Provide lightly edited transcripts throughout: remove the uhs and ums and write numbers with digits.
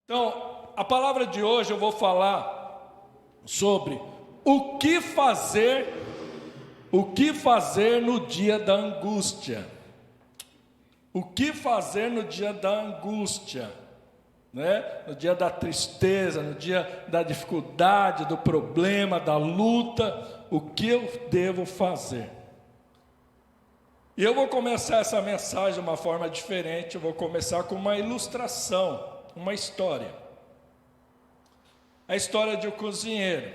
Então, a palavra de hoje eu vou falar sobre o que fazer no dia da angústia. O que fazer no dia da angústia, né? No dia da tristeza, no dia da dificuldade, do problema, da luta, o que eu devo fazer? E eu vou começar essa mensagem de uma forma diferente. Eu vou começar com uma ilustração, uma história. A história de um cozinheiro,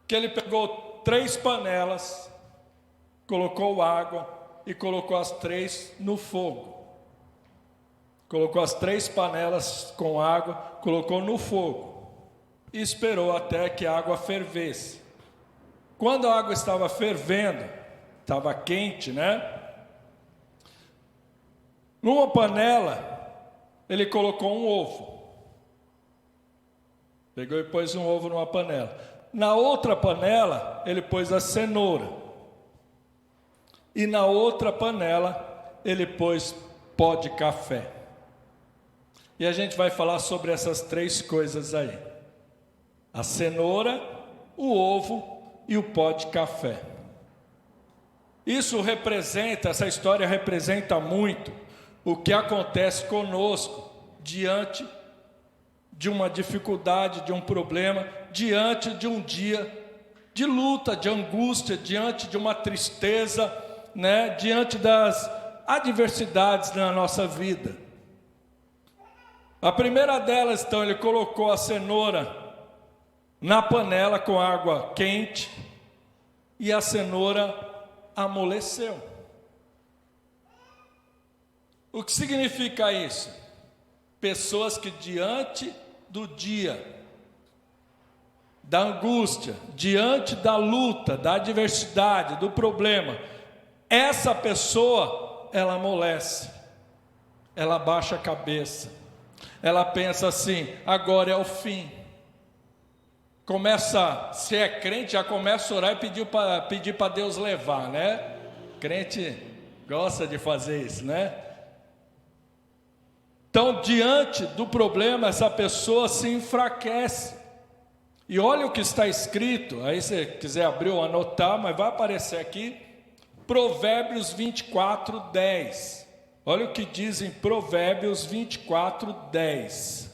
que ele pegou 3 panelas, colocou água e colocou as 3 no fogo. Colocou as 3 panelas com água, colocou no fogo e esperou até que a água fervesse. Quando a água estava fervendo, estava quente, né? Numa panela, ele colocou um ovo. Pegou e pôs um ovo numa panela. Na outra panela, ele pôs a cenoura. E na outra panela, ele pôs pó de café. E a gente vai falar sobre essas 3 coisas aí: a cenoura, o ovo e o pó de café. Essa história representa muito o que acontece conosco diante de uma dificuldade, de um problema, diante de um dia de luta, de angústia, diante de uma tristeza, né? Diante das adversidades na nossa vida. A primeira delas, então, ele colocou a cenoura na panela com água quente e a cenoura amoleceu. O que significa isso? Pessoas que diante do dia da angústia, diante da luta, da adversidade, do problema, essa pessoa, ela amolece, ela baixa a cabeça, ela pensa assim: agora é o fim. Se é crente, já começa a orar e pedir para Deus levar, né? Crente gosta de fazer isso, né? Então, diante do problema, essa pessoa se enfraquece. E olha o que está escrito, aí se quiser abrir ou anotar, mas vai aparecer aqui, Provérbios 24, 10. Olha o que diz em Provérbios 24, 10.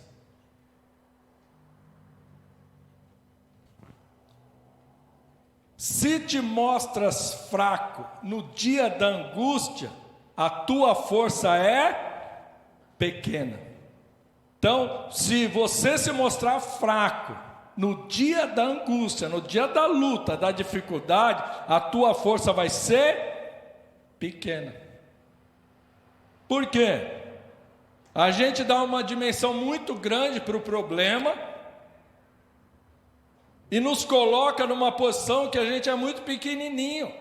Se te mostras fraco no dia da angústia, a tua força é pequena. Então, se você se mostrar fraco no dia da angústia, no dia da luta, da dificuldade, a tua força vai ser pequena. Por quê? A gente dá uma dimensão muito grande para o problema e nos coloca numa posição que a gente é muito pequenininho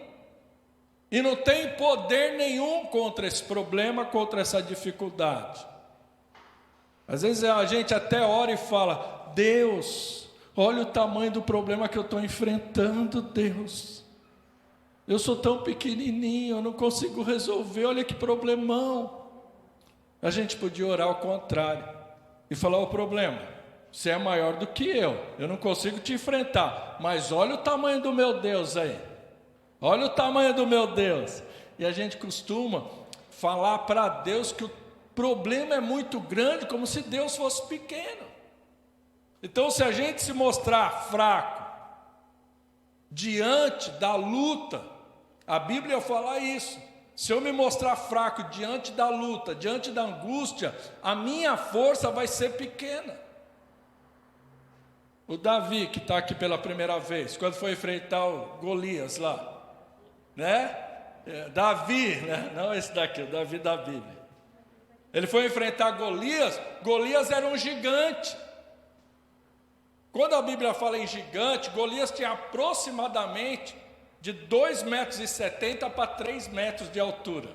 e não tem poder nenhum contra esse problema, contra essa dificuldade. Às vezes a gente até ora e fala: Deus, olha o tamanho do problema que eu estou enfrentando, Deus. Eu sou tão pequenininho, eu não consigo resolver, olha que problemão. A gente podia orar ao contrário e falar: o problema, você é maior do que eu não consigo te enfrentar, mas olha o tamanho do meu Deus aí, olha o tamanho do meu Deus. E a gente costuma falar para Deus que o problema é muito grande, como se Deus fosse pequeno. Então, se a gente se mostrar fraco diante da luta, a Bíblia fala isso: se eu me mostrar fraco diante da luta, diante da angústia, a minha força vai ser pequena. O Davi, que está aqui pela primeira vez, quando foi enfrentar o Golias lá, né? Davi, né? Não esse daqui, o Davi da Bíblia. Ele foi enfrentar Golias. Golias era um gigante. Quando a Bíblia fala em gigante, Golias tinha aproximadamente de 2,70 metros para 3 metros de altura.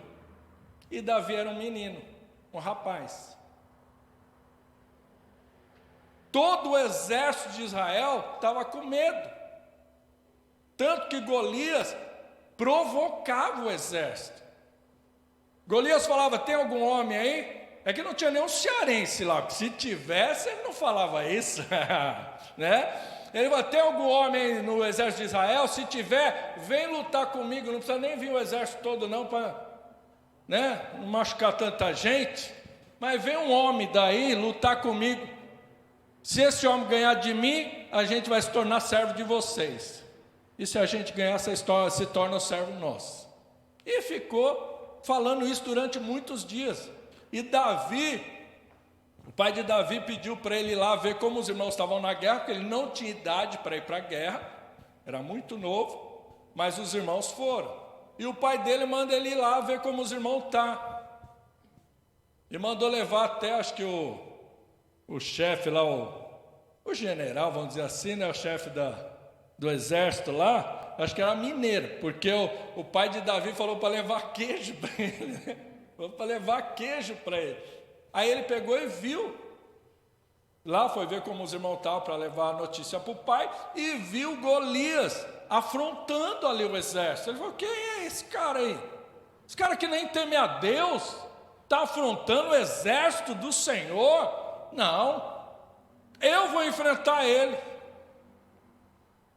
E Davi era um menino, um rapaz. Todo o exército de Israel estava com medo. Tanto que Golias provocava o exército. Golias falava: tem algum homem aí? É que não tinha nenhum cearense lá, porque se tivesse, ele não falava isso, né? Ele falou: tem algum homem no exército de Israel? Se tiver, vem lutar comigo. Não precisa nem vir o exército todo não, para, né, não machucar tanta gente. Mas vem um homem daí lutar comigo. Se esse homem ganhar de mim, a gente vai se tornar servo de vocês. E se a gente ganhar, essa história se torna servo nosso. E ficou falando isso durante muitos dias. E Davi, o pai de Davi, pediu para ele ir lá ver como os irmãos estavam na guerra, porque ele não tinha idade para ir para a guerra, era muito novo, mas os irmãos foram. E o pai dele manda ele ir lá ver como os irmãos estão. E mandou levar até, acho que o chefe lá, o general, vamos dizer assim, né, o chefe do exército lá, acho que era mineiro, porque o pai de Davi falou para levar queijo para ele, né? Falou para levar queijo para ele. Aí ele pegou e viu, lá foi ver como os irmãos estavam para levar a notícia para o pai, e viu Golias afrontando ali o exército. Ele falou: quem é esse cara aí? Esse cara que nem teme a Deus, está afrontando o exército do Senhor? Não, eu vou enfrentar ele.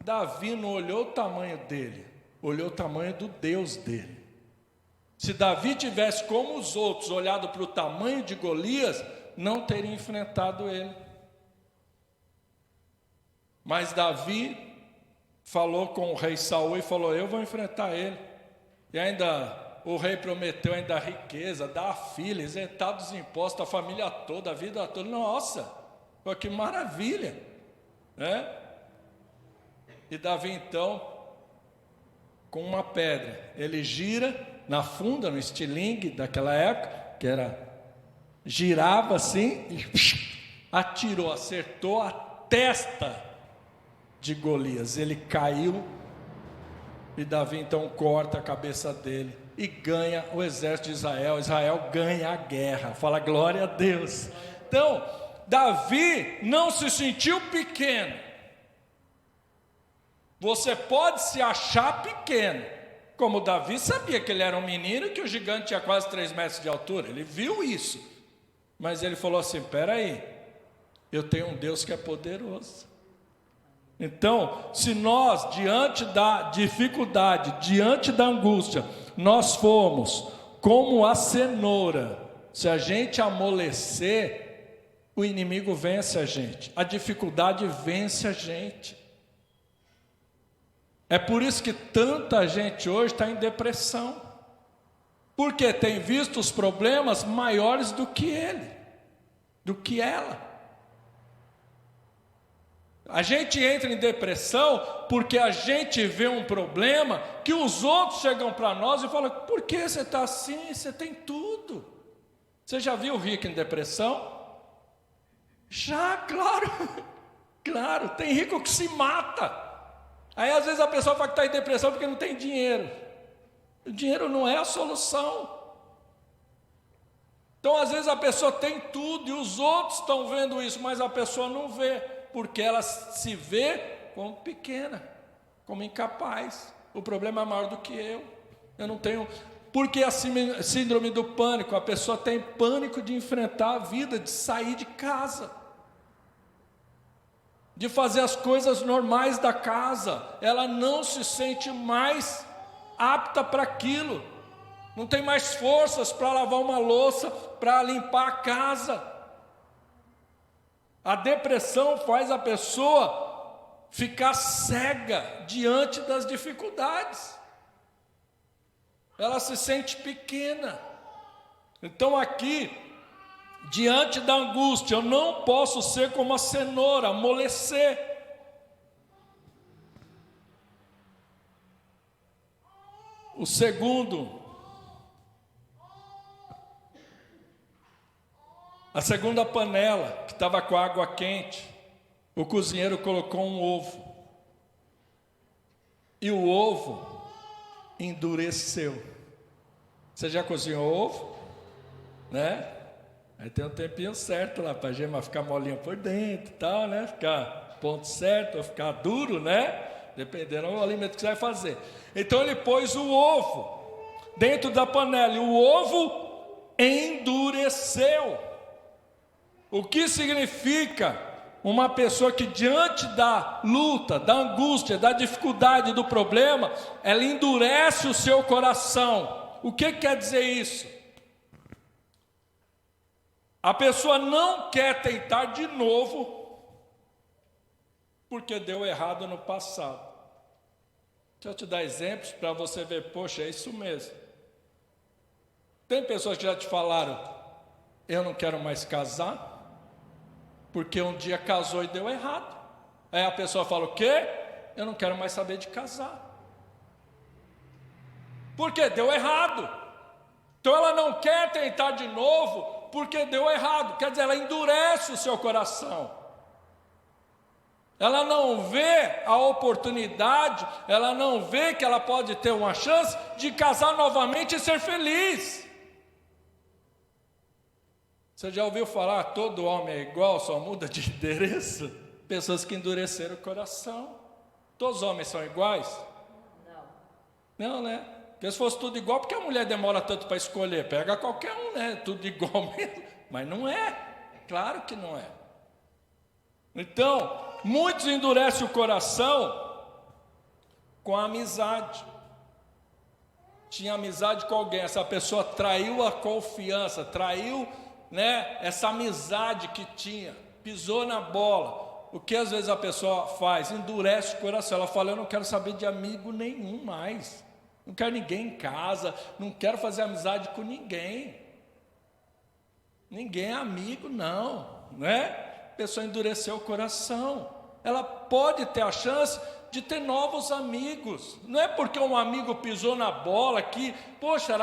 Davi não olhou o tamanho dele, olhou o tamanho do Deus dele. Se Davi tivesse, como os outros, olhado para o tamanho de Golias, não teria enfrentado ele. Mas Davi falou com o rei Saul e falou: eu vou enfrentar ele. E ainda o rei prometeu ainda riqueza, dar a filha, isentar dos impostos, a família toda, a vida toda. Nossa, pô, que maravilha, né? E Davi então, com uma pedra, ele gira na funda, no estilingue daquela época, que girava assim, e atirou, acertou a testa de Golias. Ele caiu, e Davi então corta a cabeça dele, e ganha o exército de Israel. Israel ganha a guerra, fala glória a Deus. Então, Davi não se sentiu pequeno. Você pode se achar pequeno, como Davi sabia que ele era um menino e que o gigante tinha quase 3 metros de altura, ele viu isso, mas ele falou assim: espera aí, eu tenho um Deus que é poderoso. Então, se nós, diante da dificuldade, diante da angústia, nós formos como a cenoura, se a gente amolecer, o inimigo vence a gente, a dificuldade vence a gente. É por isso que tanta gente hoje está em depressão, porque tem visto os problemas maiores do que ele, do que ela. A gente entra em depressão porque a gente vê um problema que os outros chegam para nós e falam: por que você está assim? Você tem tudo. Você já viu o rico em depressão? Já, claro. Claro, tem rico que se mata. Aí às vezes a pessoa fala que está em depressão porque não tem dinheiro. O dinheiro não é a solução. Então às vezes a pessoa tem tudo e os outros estão vendo isso, mas a pessoa não vê, porque ela se vê como pequena, como incapaz. O problema é maior do que eu não tenho. Porque a síndrome do pânico, a pessoa tem pânico de enfrentar a vida, de sair de casa, de fazer as coisas normais da casa. Ela não se sente mais apta para aquilo, não tem mais forças para lavar uma louça, para limpar a casa. A depressão faz a pessoa ficar cega diante das dificuldades, ela se sente pequena. Então aqui, diante da angústia, eu não posso ser como a cenoura, amolecer. O segundo, a segunda panela, que estava com água quente, o cozinheiro colocou um ovo, e o ovo endureceu. Você já cozinhou ovo? Né? Aí tem um tempinho certo lá para a gema ficar molinha por dentro e tal, né? Ficar ponto certo, ou ficar duro, né? Dependendo do alimento que você vai fazer. Então ele pôs o ovo dentro da panela, e o ovo endureceu. O que significa uma pessoa que diante da luta, da angústia, da dificuldade, do problema, ela endurece o seu coração. O que quer dizer isso? A pessoa não quer tentar de novo, porque deu errado no passado. Deixa eu te dar exemplos para você ver, poxa, é isso mesmo. Tem pessoas que já te falaram, eu não quero mais casar, porque um dia casou e deu errado. Aí a pessoa fala, o quê? Eu não quero mais saber de casar. Porque deu errado. Então ela não quer tentar de novo, porque deu errado. Quer dizer, ela endurece o seu coração. Ela não vê a oportunidade, ela não vê que ela pode ter uma chance de casar novamente e ser feliz. Você já ouviu falar, todo homem é igual, só muda de endereço? Pessoas que endureceram o coração. Todos os homens são iguais? Não, né? Porque se fosse tudo igual, por que a mulher demora tanto para escolher? Pega qualquer um, né? Tudo igual mesmo. Mas não é. Claro que não é. Então, muitos endurecem o coração com a amizade. Tinha amizade com alguém, essa pessoa traiu a confiança, traiu, né, essa amizade que tinha, pisou na bola. O que às vezes a pessoa faz? Endurece o coração. Ela fala, eu não quero saber de amigo nenhum mais, não quero ninguém em casa, não quero fazer amizade com ninguém. Ninguém é amigo, não, né? A pessoa endureceu o coração. Ela pode ter a chance de ter novos amigos. Não é porque um amigo pisou na bola que, poxa,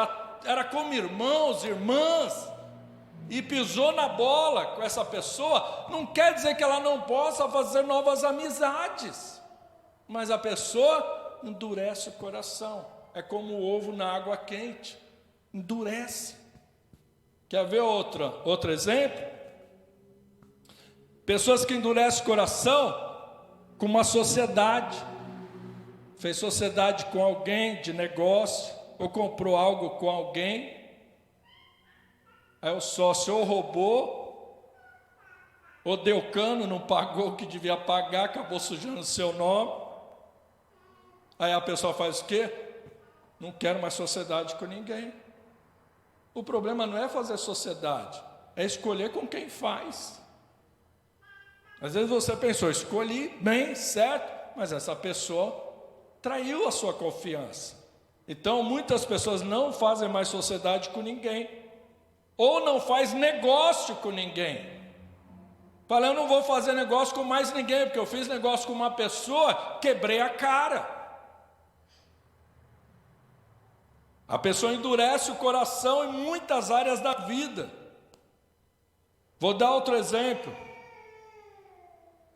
era como irmãos, irmãs, e pisou na bola com essa pessoa, não quer dizer que ela não possa fazer novas amizades, mas a pessoa endurece o coração. É como o ovo na água quente, endurece. Quer ver outro exemplo? Pessoas que endurecem o coração com uma sociedade, fez sociedade com alguém de negócio, ou comprou algo com alguém. Aí o sócio ou roubou, ou deu cano, não pagou o que devia pagar, acabou sujando o seu nome. Aí a pessoa faz o quê? Não quero mais sociedade com ninguém. O problema não é fazer sociedade, é escolher com quem faz. Às vezes você pensou, escolhi bem, certo, mas essa pessoa traiu a sua confiança. Então muitas pessoas não fazem mais sociedade com ninguém, ou não faz negócio com ninguém. Fala, eu não vou fazer negócio com mais ninguém, porque eu fiz negócio com uma pessoa, quebrei a cara. A pessoa endurece o coração em muitas áreas da vida. Vou dar outro exemplo.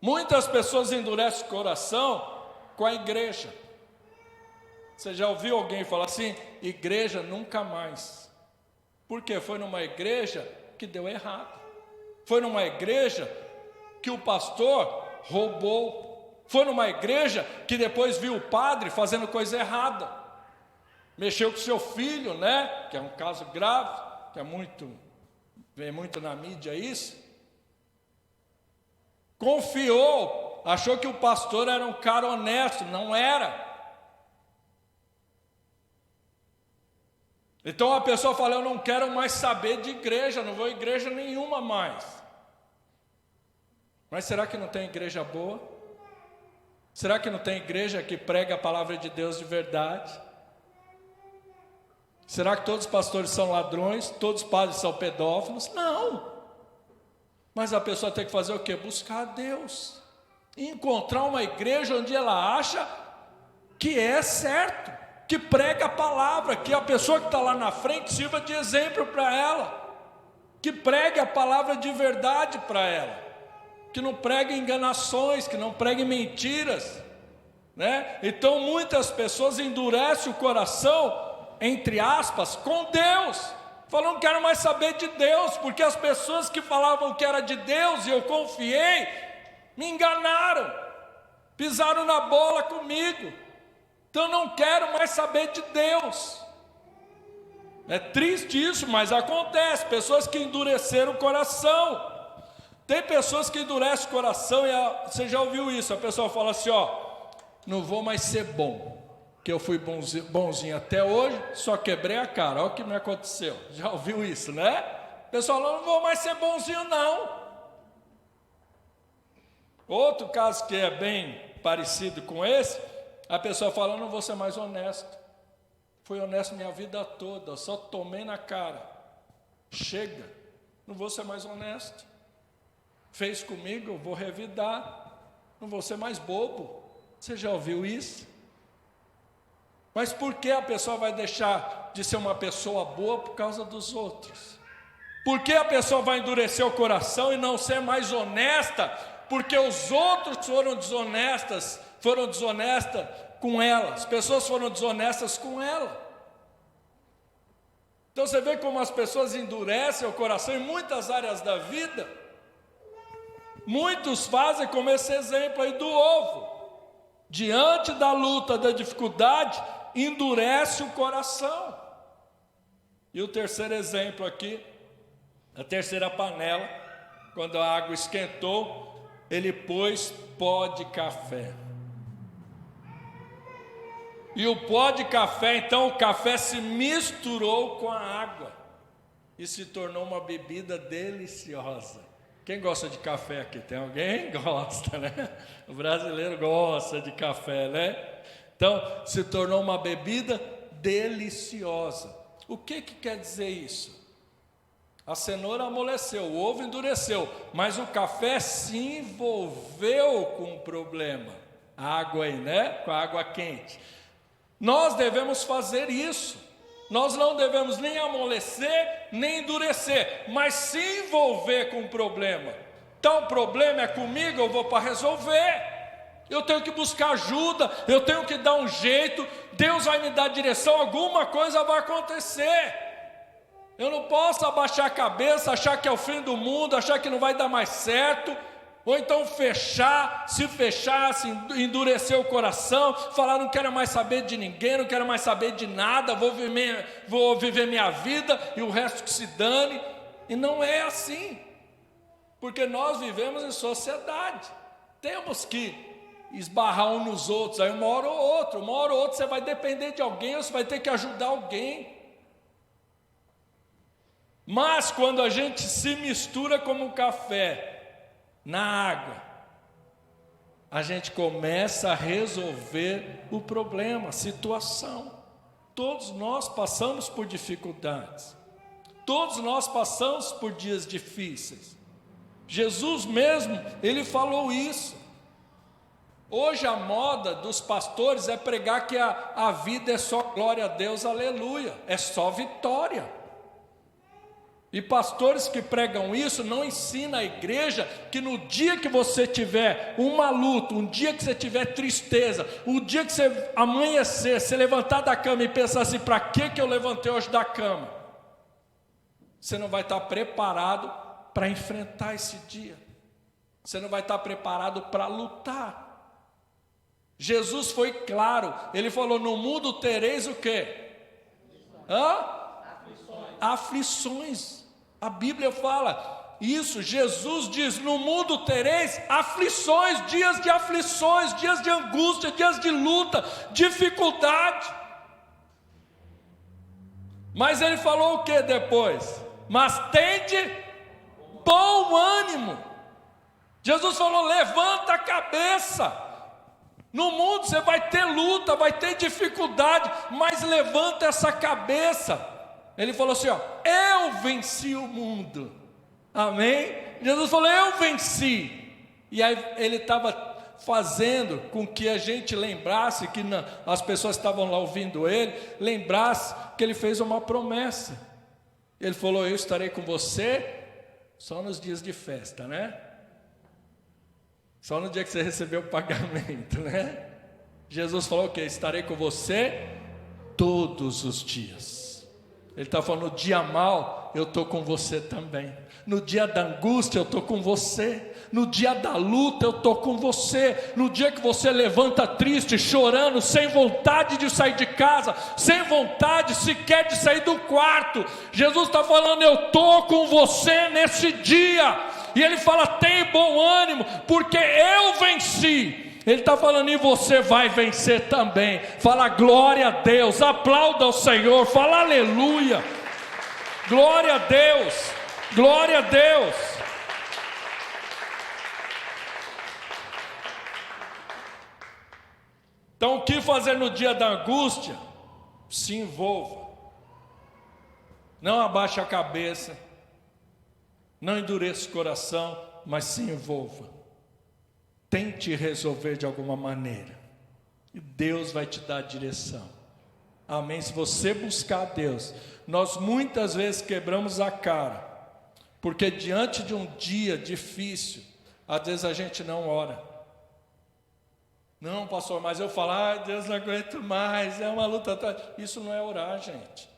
Muitas pessoas endurecem o coração com a igreja. Você já ouviu alguém falar assim, igreja nunca mais? Porque foi numa igreja que deu errado. Foi numa igreja que o pastor roubou. Foi numa igreja que depois viu o padre fazendo coisa errada. Mexeu com seu filho, né? Que é um caso grave, que vem muito na mídia isso. Confiou, achou que o pastor era um cara honesto, não era. Então a pessoa fala, eu não quero mais saber de igreja, não vou a igreja nenhuma mais. Mas será que não tem igreja boa? Será que não tem igreja que prega a palavra de Deus de verdade? Será que todos os pastores são ladrões? Todos os padres são pedófilos? Não. Mas a pessoa tem que fazer o quê? Buscar a Deus. E encontrar uma igreja onde ela acha que é certo, que prega a palavra, que a pessoa que está lá na frente sirva de exemplo para ela, que pregue a palavra de verdade para ela, que não pregue enganações, que não pregue mentiras, né? Então muitas pessoas endurecem o coração, entre aspas, com Deus. Falam, não quero mais saber de Deus, porque as pessoas que falavam que era de Deus e eu confiei, me enganaram, pisaram na bola comigo. Então não quero mais saber de Deus. É triste isso, mas acontece. Pessoas que endureceram o coração. Tem pessoas que endurecem o coração e você já ouviu isso? A pessoa fala assim, não vou mais ser bom, que eu fui bonzinho até hoje, só quebrei a cara, olha o que me aconteceu. Já ouviu isso, né? A pessoa fala, não vou mais ser bonzinho não. Outro caso que é bem parecido com esse, a pessoa fala, não vou ser mais honesto. Fui honesto minha vida toda, só tomei na cara. Chega, não vou ser mais honesto. Fez comigo, eu vou revidar. Não vou ser mais bobo. Você já ouviu isso? Mas por que a pessoa vai deixar de ser uma pessoa boa por causa dos outros? Por que a pessoa vai endurecer o coração e não ser mais honesta? Porque os outros foram desonestas com ela. As pessoas foram desonestas com ela. Então você vê como as pessoas endurecem o coração em muitas áreas da vida. Muitos fazem como esse exemplo aí do ovo. Diante da luta, da dificuldade, endurece o coração. E o terceiro exemplo aqui, a terceira panela, quando a água esquentou, ele pôs pó de café. E o pó de café, então o café se misturou com a água e se tornou uma bebida deliciosa. Quem gosta de café aqui? Tem alguém? Gosta, né? O brasileiro gosta de café, né? Então, se tornou uma bebida deliciosa. O que quer dizer isso? A cenoura amoleceu, o ovo endureceu, mas o café se envolveu com o problema. A água aí, né? Com a água quente. Nós devemos fazer isso. Nós não devemos nem amolecer, nem endurecer, mas se envolver com o problema. Então o problema é comigo, eu vou para resolver. Eu tenho que buscar ajuda, eu tenho que dar um jeito, Deus vai me dar direção, alguma coisa vai acontecer. Eu não posso abaixar a cabeça, achar que é o fim do mundo, achar que não vai dar mais certo. Ou então se fechar, endurecer o coração, falar não quero mais saber de ninguém, não quero mais saber de nada, vou viver minha vida e o resto que se dane. E não é assim, porque nós vivemos em sociedade, temos que esbarrar uns nos outros, aí uma hora ou outra você vai depender de alguém, ou você vai ter que ajudar alguém. Mas quando a gente se mistura como um café na água, a gente começa a resolver o problema, a situação. Todos nós passamos por dificuldades, todos nós passamos por dias difíceis. Jesus mesmo, ele falou isso. Hoje a moda dos pastores é pregar que a vida é só glória a Deus, aleluia, é só vitória. E pastores que pregam isso não ensinam a igreja que no dia que você tiver uma luta, um dia que você tiver tristeza, um dia que você amanhecer, se levantar da cama e pensar assim, para que eu levantei hoje da cama? Você não vai estar preparado para enfrentar esse dia. Você não vai estar preparado para lutar. Jesus foi claro, ele falou, no mundo tereis o quê? Aflições. A Bíblia fala isso, Jesus diz, no mundo tereis aflições, dias de angústia, dias de luta, dificuldade. Mas ele falou o que depois? Mas tende bom ânimo. Jesus falou, levanta a cabeça. No mundo você vai ter luta, vai ter dificuldade, mas levanta essa cabeça. Ele falou assim, eu venci o mundo, amém? Jesus falou, eu venci. E aí ele estava fazendo com que a gente lembrasse, que as pessoas que estavam lá ouvindo ele, lembrasse que ele fez uma promessa. Ele falou, eu estarei com você só nos dias de festa, né? Só no dia que você recebeu o pagamento, né? Jesus falou o quê? Estarei com você todos os dias. Ele está falando, no dia mal, eu estou com você também. No dia da angústia, eu estou com você. No dia da luta, eu estou com você. No dia que você levanta triste, chorando, sem vontade de sair de casa, sem vontade sequer de sair do quarto, Jesus está falando, eu estou com você nesse dia. E Ele fala, tem bom ânimo, porque eu venci. Ele está falando, e você vai vencer também. Fala glória a Deus, aplauda ao Senhor, fala aleluia, glória a Deus, glória a Deus. Então o que fazer no dia da angústia? Se envolva, não abaixe a cabeça, não endureça o coração, mas se envolva. Tente resolver de alguma maneira, e Deus vai te dar a direção, amém? Se você buscar a Deus, nós muitas vezes quebramos a cara, porque diante de um dia difícil, às vezes a gente não ora. Não, pastor, mas eu falo, Deus, não aguento mais, é uma luta. Isso não é orar, gente,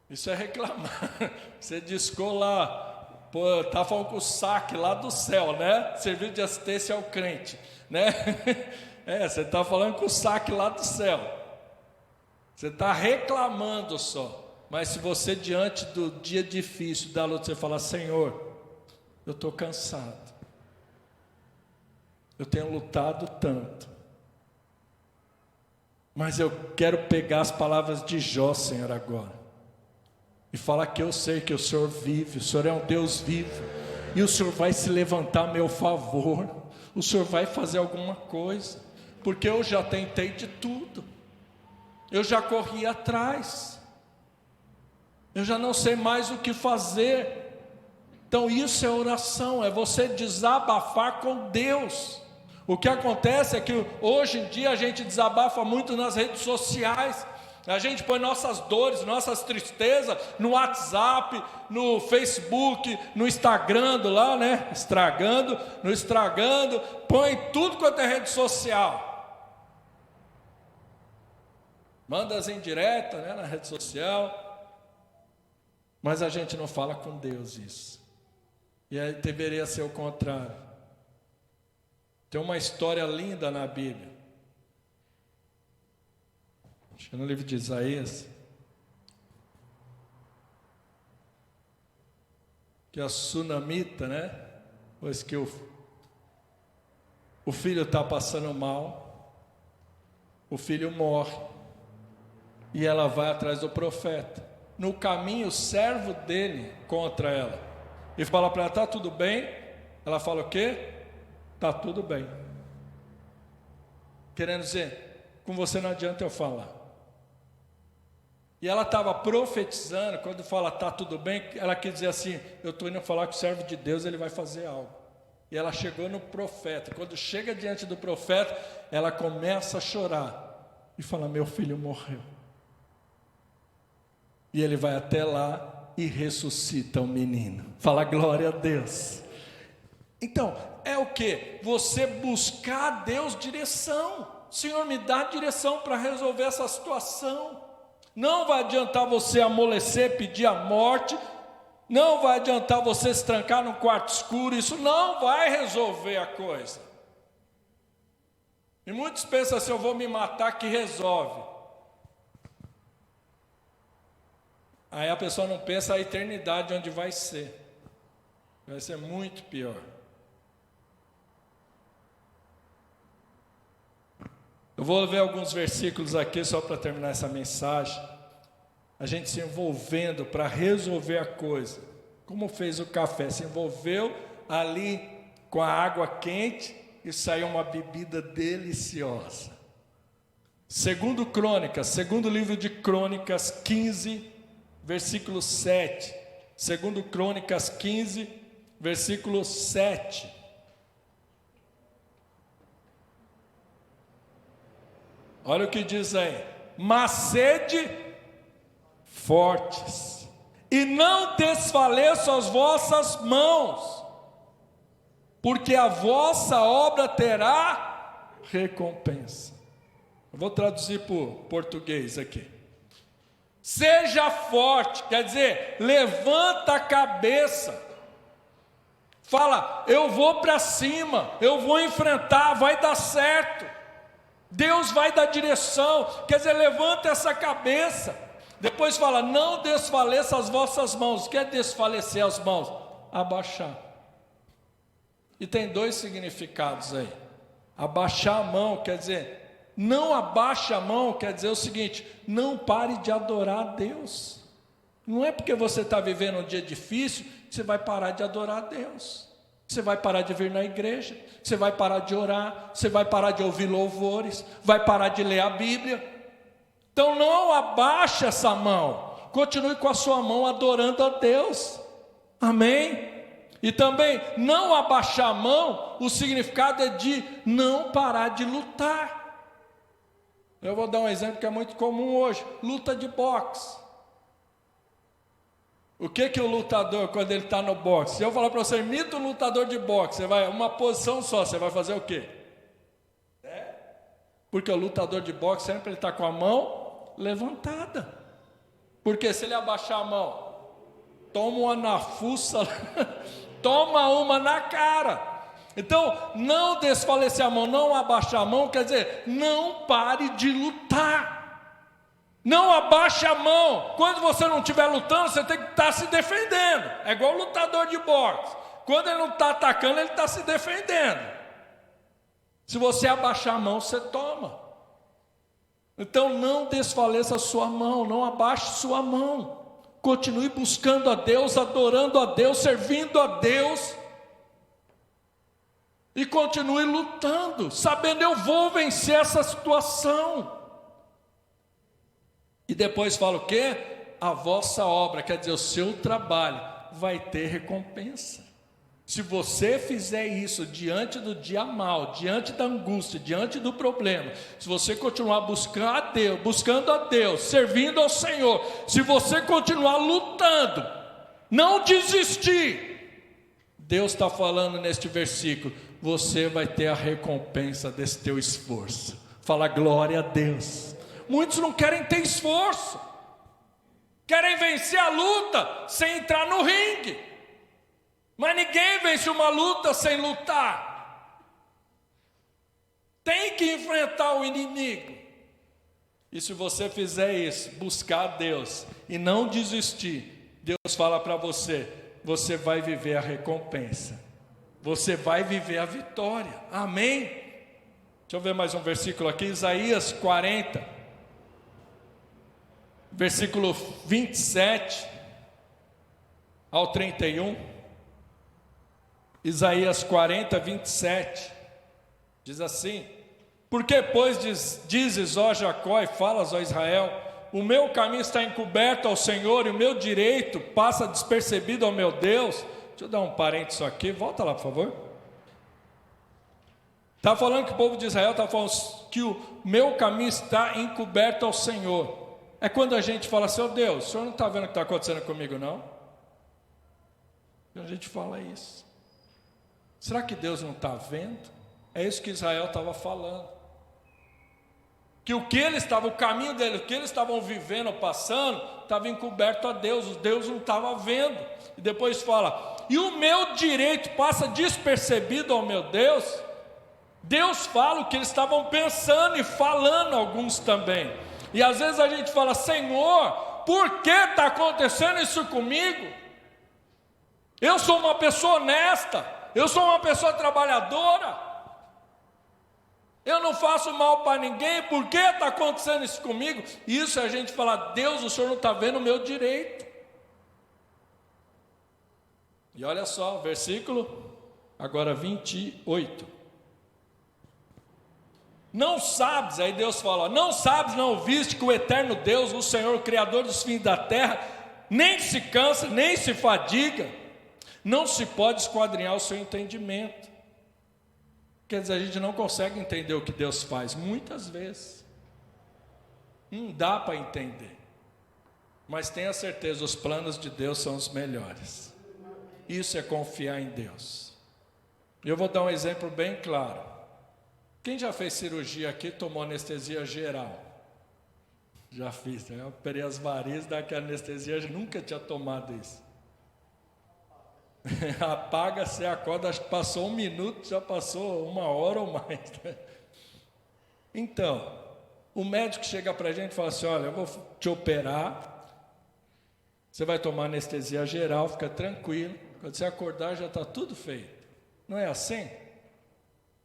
isso é reclamar. Você discou lá, pô, tá falando com o saque lá do céu, né? Serviço de assistência ao crente, né? Você está falando com o saque lá do céu. Você está reclamando só. Mas se você diante do dia difícil da luta, você fala, Senhor, eu estou cansado, eu tenho lutado tanto, mas eu quero pegar as palavras de Jó, Senhor, agora, e falar que eu sei que o Senhor vive, o Senhor é um Deus vivo, e o Senhor vai se levantar a meu favor, o Senhor vai fazer alguma coisa, porque eu já tentei de tudo, eu já corri atrás, eu já não sei mais o que fazer. Então isso é oração, é você desabafar com Deus. O que acontece é que hoje em dia a gente desabafa muito nas redes sociais. A gente põe nossas dores, nossas tristezas no WhatsApp, no Facebook, no Instagram lá, né? Estragando, põe tudo quanto é rede social. Manda as indiretas, né, na rede social. Mas a gente não fala com Deus isso. E aí deveria ser o contrário. Tem uma história linda na Bíblia. Acho que no livro de Isaías. Que a sunamita, né? Pois que o filho está passando mal. O filho morre. E ela vai atrás do profeta. No caminho, o servo dele contra ela. E fala para ela, está tudo bem? Ela fala o quê? Está tudo bem. Querendo dizer, com você não adianta eu falar. E ela estava profetizando, quando fala está tudo bem, ela quer dizer assim, eu estou indo falar com o servo de Deus, ele vai fazer algo. E ela chegou no profeta. Quando chega diante do profeta, ela começa a chorar. E fala, meu filho morreu. E ele vai até lá e ressuscita o menino. Fala glória a Deus. Então, é o que? Você buscar a Deus direção. Senhor, me dá direção para resolver essa situação. Não vai adiantar você amolecer, pedir a morte. Não vai adiantar você se trancar num quarto escuro. Isso não vai resolver a coisa. E muitos pensam assim, eu vou me matar que resolve. Aí a pessoa não pensa a eternidade onde vai ser. Vai ser muito pior. Eu vou ver alguns versículos aqui só para terminar essa mensagem. A gente se envolvendo para resolver a coisa. Como fez o café, se envolveu ali com a água quente e saiu uma bebida deliciosa. Segundo livro de Crônicas 15, versículo 7. Segundo Crônicas 15, versículo 7. Olha o que diz aí. Mas sede fortes, e não desfaleçam as vossas mãos, porque a vossa obra terá recompensa. Eu vou traduzir para o português aqui. Seja forte, quer dizer, levanta a cabeça. Fala, eu vou para cima, eu vou enfrentar, vai dar certo. Deus vai dar direção, quer dizer, levanta essa cabeça. Depois fala, não desfaleça as vossas mãos. Quer desfalecer as mãos? Abaixar. E tem dois significados aí. Abaixar a mão, quer dizer, não abaixa a mão, quer dizer o seguinte, não pare de adorar a Deus. Não é porque você está vivendo um dia difícil, que você vai parar de adorar a Deus. Você vai parar de vir na igreja, você vai parar de orar, você vai parar de ouvir louvores, vai parar de ler a Bíblia. Então não abaixe essa mão, continue com a sua mão adorando a Deus, amém? E também não abaixar a mão, o significado é de não parar de lutar. Eu vou dar um exemplo que é muito comum hoje, luta de boxe. O que o lutador, quando ele está no boxe, se eu falar para você, imita um lutador de boxe, você vai, uma posição só, você vai fazer o quê? Porque o lutador de boxe sempre ele está com a mão levantada. Porque se ele abaixar a mão, toma uma na fuça, toma uma na cara. Então, não desfalecer a mão, não abaixar a mão, quer dizer, não pare de lutar. Não abaixe a mão. Quando você não estiver lutando, você tem que estar se defendendo. É igual o lutador de boxe. Quando ele não está atacando, ele está se defendendo. Se você abaixar a mão, você toma. Então não desfaleça a sua mão, não abaixe sua mão. Continue buscando a Deus, adorando a Deus, servindo a Deus. E continue lutando, sabendo eu vou vencer essa situação. E depois fala o quê? A vossa obra, quer dizer, o seu trabalho vai ter recompensa. Se você fizer isso diante do dia mal, diante da angústia, diante do problema, se você continuar buscando a Deus, servindo ao Senhor, se você continuar lutando, não desistir, Deus está falando neste versículo, você vai ter a recompensa desse teu esforço. Fala glória a Deus. Muitos não querem ter esforço, querem vencer a luta sem entrar no ringue. Mas ninguém vence uma luta sem lutar. Tem que enfrentar o inimigo. E se você fizer isso, buscar a Deus e não desistir, Deus fala para você, você vai viver a recompensa. Você vai viver a vitória. Amém? Deixa eu ver mais um versículo aqui, Isaías 40, versículo 27 ao 31. Isaías 40, 27, diz assim, porque pois dizes, ó Jacó, e falas, ó Israel, o meu caminho está encoberto ao Senhor, e o meu direito passa despercebido ao meu Deus. Deixa eu dar um parênteses aqui, volta lá por favor. Está falando que o povo de Israel está falando que o meu caminho está encoberto ao Senhor. É quando a gente fala assim, ó Deus, o Senhor não está vendo o que está acontecendo comigo não? E a gente fala isso. Será que Deus não está vendo? É isso que Israel estava falando. Que o caminho dele, o que eles estavam vivendo, passando, estava encoberto a Deus, Deus não estava vendo. E depois fala, e o meu direito passa despercebido ao meu Deus? Deus fala o que eles estavam pensando e falando, alguns também. E às vezes a gente fala, Senhor, por que está acontecendo isso comigo? Eu sou uma pessoa honesta. Eu sou uma pessoa trabalhadora, eu não faço mal para ninguém, por que está acontecendo isso comigo? Isso é a gente falar, Deus, o Senhor não está vendo o meu direito. E olha só, versículo, agora 28. Não sabes, aí Deus fala, não sabes, não ouviste que o eterno Deus, o Senhor, o Criador dos fins da terra, nem se cansa, nem se fadiga, não se pode esquadrinhar o seu entendimento. Quer dizer, a gente não consegue entender o que Deus faz, muitas vezes. Não dá para entender. Mas tenha certeza, os planos de Deus são os melhores. Isso é confiar em Deus. Eu vou dar um exemplo bem claro. Quem já fez cirurgia aqui tomou anestesia geral? Já fiz, né? Eu operei as varizes, daquela anestesia, eu nunca tinha tomado isso. Apaga, você acorda, acho que passou 1 minuto, já passou 1 hora ou mais. Né? Então, o médico chega para a gente e fala assim: olha, eu vou te operar, você vai tomar anestesia geral, fica tranquilo, quando você acordar já está tudo feito. Não é assim?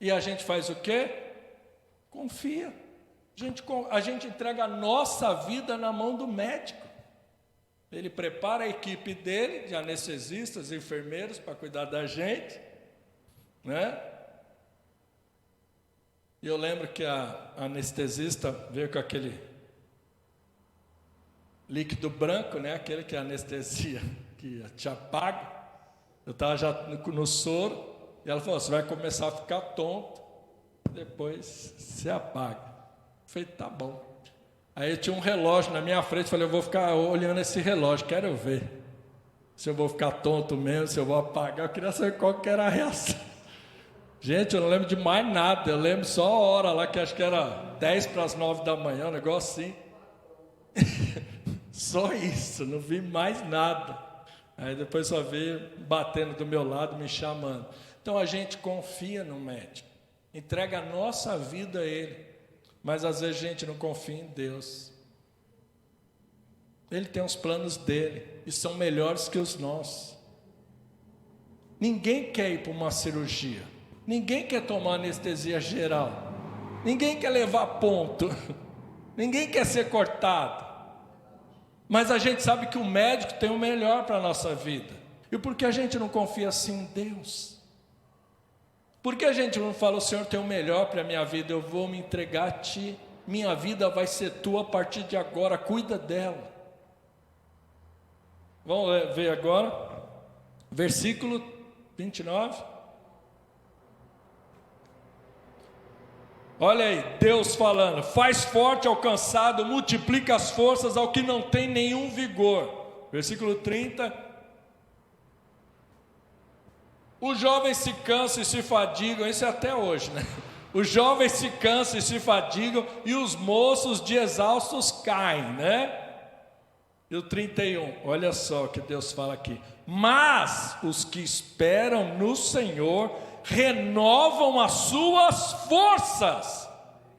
E a gente faz o quê? Confia. A gente entrega a nossa vida na mão do médico. Ele prepara a equipe dele, de anestesistas, enfermeiros, para cuidar da gente, né? E eu lembro que a anestesista veio com aquele líquido branco, né? Aquele que é anestesia, que te apaga. Eu estava já no soro, e ela falou: você vai começar a ficar tonto, depois se apaga. Eu falei: tá bom. Aí eu tinha um relógio na minha frente, falei: eu vou ficar olhando esse relógio, quero ver se eu vou ficar tonto mesmo, se eu vou apagar. Eu queria saber qual que era a reação. Gente, eu não lembro de mais nada, eu lembro só a hora lá, que acho que era 10 para as 9 da manhã, um negócio assim. Só isso, não vi mais nada. Aí depois só veio batendo do meu lado, me chamando. Então a gente confia no médico, entrega a nossa vida a ele. Mas às vezes a gente não confia em Deus. Ele tem os planos dele, e são melhores que os nossos. Ninguém quer ir para uma cirurgia. Ninguém quer tomar anestesia geral. Ninguém quer levar ponto. Ninguém quer ser cortado. Mas a gente sabe que o médico tem o melhor para a nossa vida. E por que a gente não confia assim em Deus? Por que a gente não fala: o Senhor tem o melhor para a minha vida, eu vou me entregar a Ti, minha vida vai ser Tua a partir de agora, cuida dela. Vamos ver agora, versículo 29. Olha aí, Deus falando: faz forte ao cansado, multiplica as forças ao que não tem nenhum vigor. Versículo 30. Os jovens se cansam e se fadigam, isso é até hoje, né? Os jovens se cansam e se fadigam, e os moços de exaustos caem, né? E o 31, olha só o que Deus fala aqui: mas os que esperam no Senhor renovam as suas forças,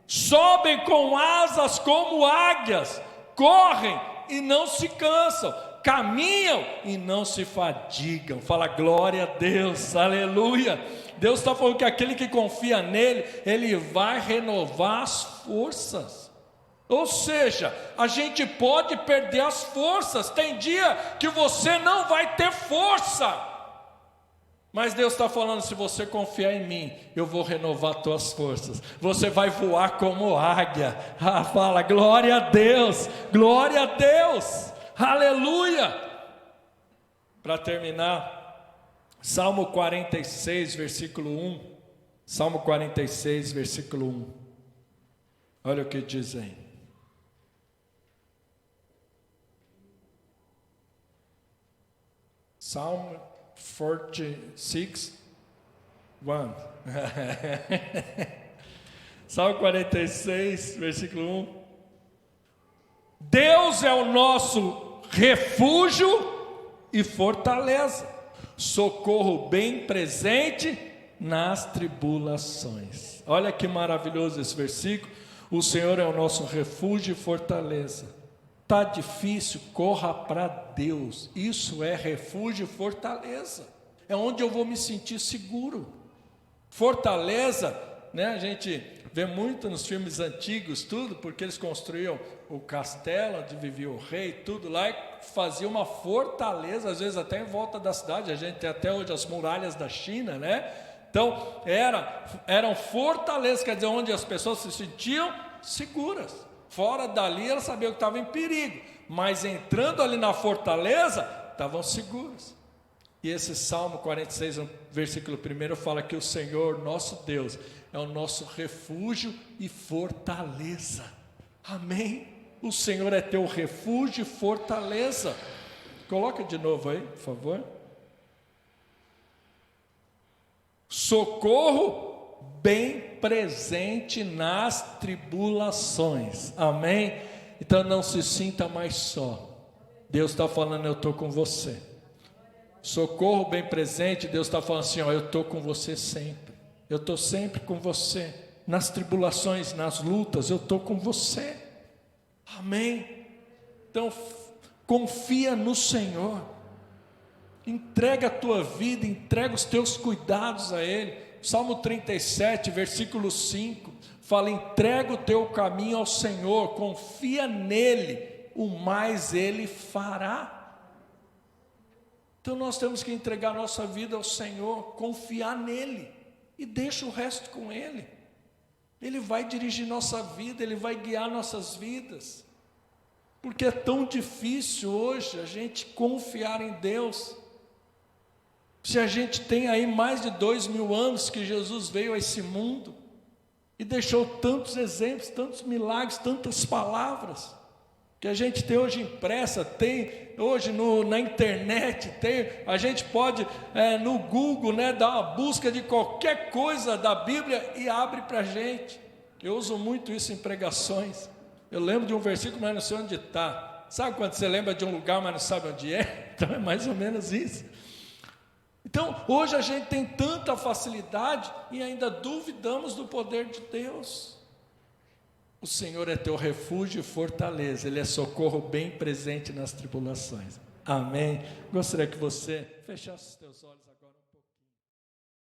sobem com asas como águias, correm e não se cansam, caminham e não se fadigam. Fala glória a Deus, aleluia. Deus está falando que aquele que confia nele, ele vai renovar as forças. Ou seja, a gente pode perder as forças. Tem dia que você não vai ter força, mas Deus está falando: se você confiar em mim, eu vou renovar tuas forças. Você vai voar como águia. Fala glória a Deus, glória a Deus, aleluia. Para terminar, Salmo 46, versículo 1. Salmo 46, versículo 1. Olha o que diz aí. Psalm 46, 1. Salmo 46, versículo 1. Deus é o nosso refúgio e fortaleza, socorro bem presente nas tribulações. Olha que maravilhoso esse versículo. O Senhor é o nosso refúgio e fortaleza. Está difícil, corra para Deus. Isso é refúgio e fortaleza. É onde eu vou me sentir seguro. Fortaleza, né? A gente vê muito nos filmes antigos, tudo, porque eles construíam o castelo onde vivia o rei, tudo lá, e fazia uma fortaleza, às vezes até em volta da cidade. A gente tem até hoje as muralhas da China, né? Então, eram fortalezas, quer dizer, onde as pessoas se sentiam seguras. Fora dali, elas sabiam que estavam em perigo, mas entrando ali na fortaleza, estavam seguros. E esse Salmo 46, versículo 1, fala que o Senhor, nosso Deus, é o nosso refúgio e fortaleza. Amém? O Senhor é teu refúgio e fortaleza. Coloca de novo aí, por favor. Socorro bem presente nas tribulações. Amém? Então não se sinta mais só. Deus está falando, eu estou com você. Socorro bem presente, Deus está falando assim, ó, eu estou com você sempre. Eu estou sempre com você. Nas tribulações, nas lutas, eu estou com você. Amém? Então, confia no Senhor. Entrega a tua vida, entrega os teus cuidados a Ele. Salmo 37, versículo 5, fala, entrega o teu caminho ao Senhor, confia nele, o mais Ele fará. Então nós temos que entregar nossa vida ao Senhor, confiar nele, e deixa o resto com Ele. Ele vai dirigir nossa vida, Ele vai guiar nossas vidas, porque é tão difícil hoje a gente confiar em Deus. Se a gente tem aí mais de 2000 anos que Jesus veio a esse mundo, e deixou tantos exemplos, tantos milagres, tantas palavras, que a gente tem hoje impressa, tem hoje na internet, a gente pode no Google, dar uma busca de qualquer coisa da Bíblia e abre para a gente. Eu uso muito isso em pregações. Eu lembro de um versículo, mas não sei onde está. Sabe quando você lembra de um lugar, mas não sabe onde é? Então é mais ou menos isso. Então, hoje a gente tem tanta facilidade e ainda duvidamos do poder de Deus. O Senhor é teu refúgio e fortaleza, Ele é socorro bem presente nas tribulações. Amém? Gostaria que você fechasse os teus olhos agora.